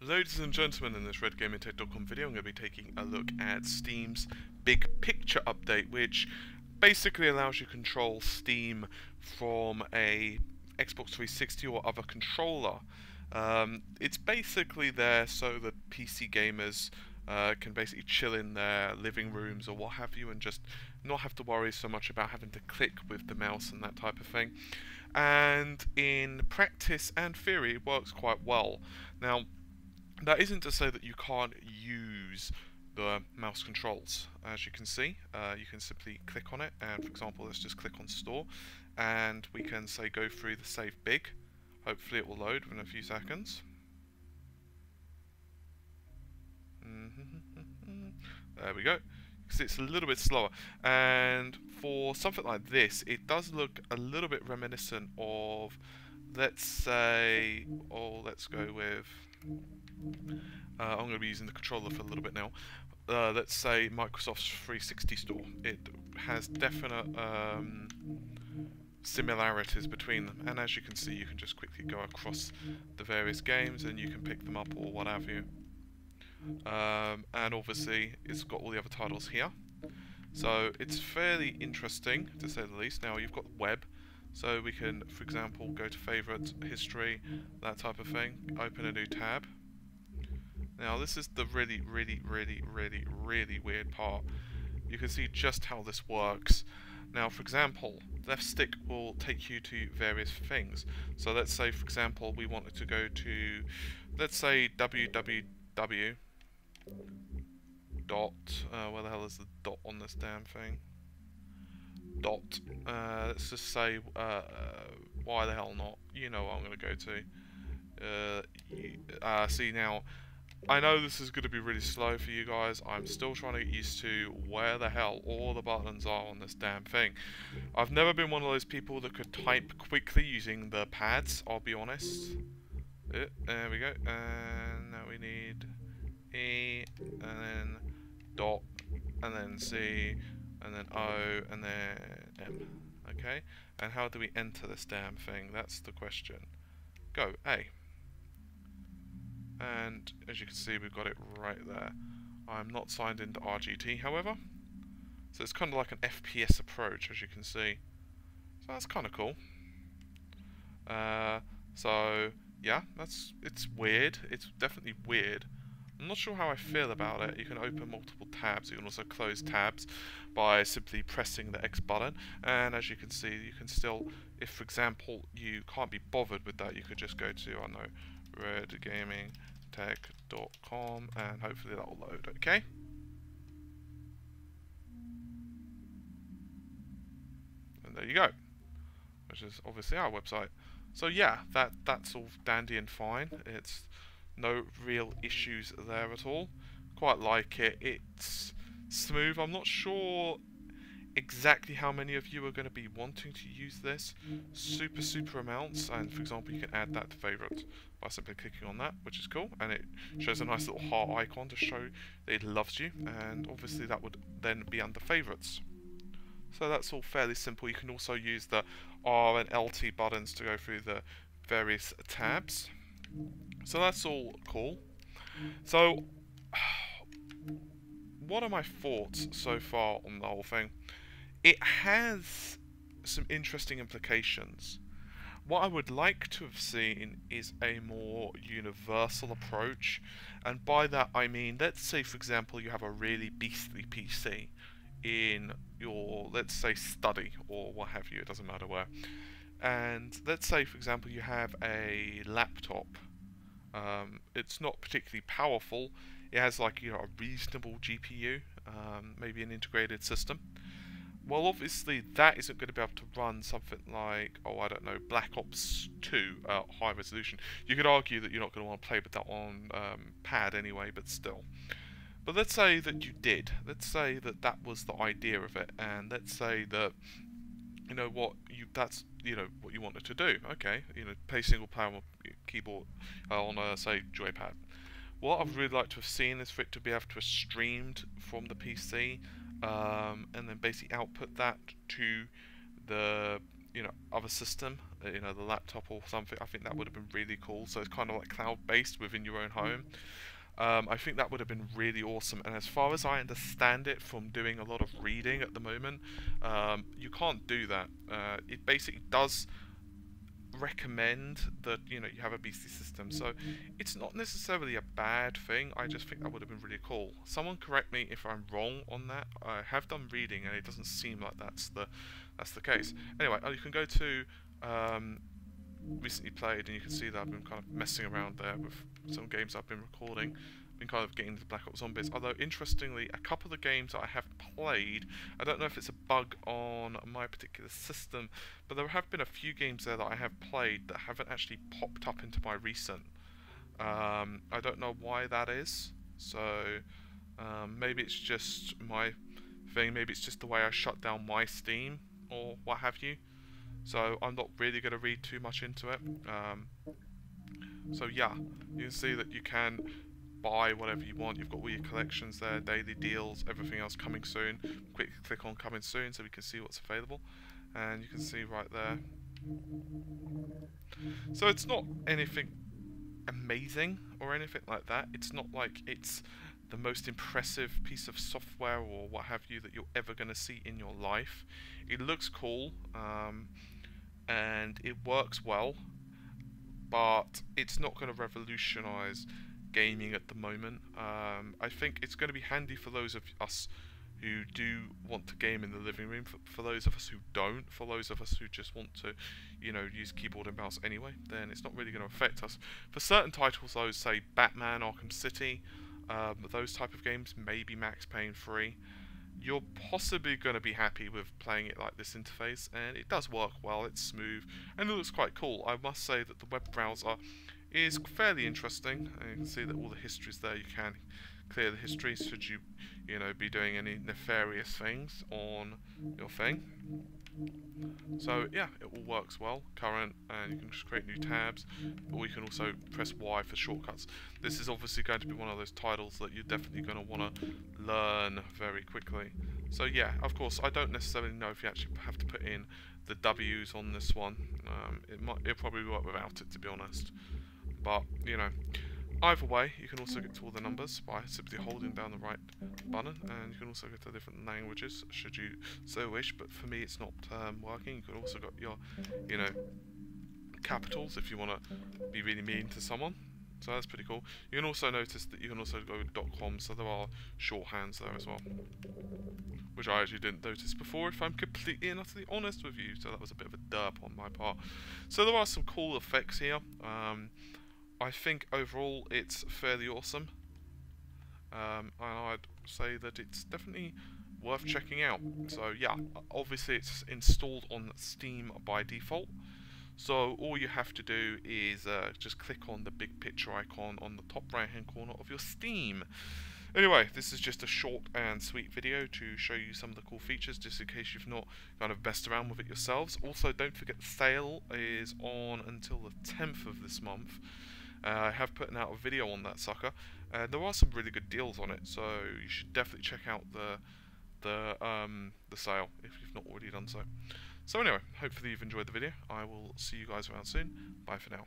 Ladies and gentlemen, in this RedGamingTech.com video, I'm going to be taking a look at Steam's Big Picture update, which basically allows you to control Steam from a Xbox 360 or other controller. It's basically there so that PC gamers can basically chill in their living rooms or what have you and just not have to worry so much about having to click with the mouse and that type of thing. And in practice and theory, it works quite well. Now, that isn't to say that you can't use the mouse controls. As you can see, you can simply click on it, and for example, let's just click on Store, and we can say go through the Save Big. Hopefully it will load within a few seconds. There we go. You can see it's a little bit slower, and for something like this, it does look a little bit reminiscent of, let's say, let's go with, I'm going to be using the controller for a little bit now. Let's say Microsoft's 360 store. It has definite similarities between them, and as you can see, you can just quickly go across the various games and you can pick them up or what have you. And obviously it's got all the other titles here, so it's fairly interesting to say the least. Now you've got web, so we can, for example, go to favorites, history, that type of thing, open a new tab. Now this is the really weird part. You can see just how this works. Now, for example, left stick will take you to various things. So let's say, for example, we wanted to go to, let's say, www dot, where the hell is the dot on this damn thing? Dot, let's just say, why the hell not? You know what I'm going to go to. See now, I know this is going to be really slow for you guys. I'm still trying to get used to where the hell all the buttons are on this damn thing. I've never been one of those people that could type quickly using the pads, I'll be honest. There we go. And now we need E, and then dot, and then C, and then O, and then M. Okay? And how do we enter this damn thing? That's the question. Go, A. And as you can see, we've got it right there. I'm not signed into RGT, however, so it's kind of like an FPS approach, as you can see. So that's kind of cool. So yeah, it's weird. It's definitely weird. I'm not sure how I feel about it. You can open multiple tabs. You can also close tabs by simply pressing the X button. And as you can see, you can still, if for example you can't be bothered with that, you could just go to, I don't know, redgamingtech.com, and hopefully that will load. Okay. And there you go, which is obviously our website. So yeah, that's all dandy and fine. It's no real issues there at all. Quite like it. It's smooth. I'm not sure exactly how many of you are going to be wanting to use this super amounts, and for example you can add that to favorites by simply clicking on that, which is cool, and it shows a nice little heart icon to show that it loves you, and obviously that would then be under favorites. So that's all fairly simple. You can also use the R and LT buttons to go through the various tabs. So that's all cool. So what are my thoughts so far on the whole thing? It has some interesting implications. What I would like to have seen is a more universal approach, and by that I mean, let's say for example you have a really beastly PC in your, let's say, study or what have you, it doesn't matter where, and let's say for example you have a laptop. It's not particularly powerful. It has, like, you know, a reasonable GPU, maybe an integrated system. Well, obviously that isn't going to be able to run something like, oh, I don't know, Black Ops 2 high resolution. You could argue that you're not going to want to play with that on pad anyway, but still. But let's say that you did. Let's say that that was the idea of it, and let's say that, you know what, that's, you know, what you wanted to do. Okay, you know, play single player on keyboard on a, say, joypad. What I'd really like to have seen is for it to be able to have streamed from the PC, and then basically output that to the you know, other system, you know, the laptop or something. I think that would have been really cool. So it's kind of like cloud-based within your own home. I think that would have been really awesome. And as far as I understand it from doing a lot of reading at the moment, you can't do that. It basically does recommend that, you know, you have a BC system, so it's not necessarily a bad thing. I just think that would have been really cool. Someone correct me if I'm wrong on that. I have done reading and it doesn't seem like that's the case. Anyway, you can go to recently played, and you can see that I've been kind of messing around there with some games I've been recording. Been kind of getting into Black Ops Zombies, although interestingly a couple of the games that I have played, I don't know if it's a bug on my particular system, but there have been a few games there that I have played that haven't actually popped up into my recent. I don't know why that is, so maybe it's just my thing, maybe it's just the way I shut down my Steam or what have you, so I'm not really going to read too much into it. So yeah, you can see that you can buy whatever you want. You've got all your collections there, daily deals, everything else coming soon. Quick click on coming soon so we can see what's available, and you can see right there. So it's not anything amazing or anything like that. It's not like it's the most impressive piece of software or what have you that you're ever going to see in your life. It looks cool, and it works well, but it's not going to revolutionize gaming at the moment. I think it's going to be handy for those of us who do want to game in the living room, for those of us who don't, for those of us who just want to, you know, use keyboard and mouse anyway, then it's not really going to affect us. For certain titles, those say Batman, Arkham City, those type of games, maybe Max Payne 3, you're possibly going to be happy with playing it like this interface, and it does work well, it's smooth, and it looks quite cool. I must say that the web browser is fairly interesting, and you can see that all the history's there. You can clear the history should you know, be doing any nefarious things on your thing. So yeah, it all works well, current, and you can just create new tabs, or you can also press Y for shortcuts. This is obviously going to be one of those titles that you're definitely going to want to learn very quickly. So yeah, of course, I don't necessarily know if you actually have to put in the W's on this one. It'll probably work without it, to be honest. But, you know, either way, you can also get to all the numbers by simply holding down the right button, and you can also get to different languages should you so wish, but for me it's not working. You could also got your, you know, capitals if you want to be really mean to someone, so that's pretty cool. You can also notice that you can also go with .com, so there are shorthands there as well, which I actually didn't notice before, if I'm completely and utterly honest with you, so that was a bit of a derp on my part. So there are some cool effects here. I think overall it's fairly awesome, and I'd say that it's definitely worth checking out. So yeah, obviously it's installed on Steam by default, so all you have to do is just click on the big picture icon on the top right hand corner of your Steam. Anyway, this is just a short and sweet video to show you some of the cool features, just in case you've not kind of messed around with it yourselves. Also, don't forget the sale is on until the 10th of this month. I have put out a video on that sucker, and there are some really good deals on it, so you should definitely check out the sale if you've not already done so. So anyway, hopefully you've enjoyed the video. I will see you guys around soon. Bye for now.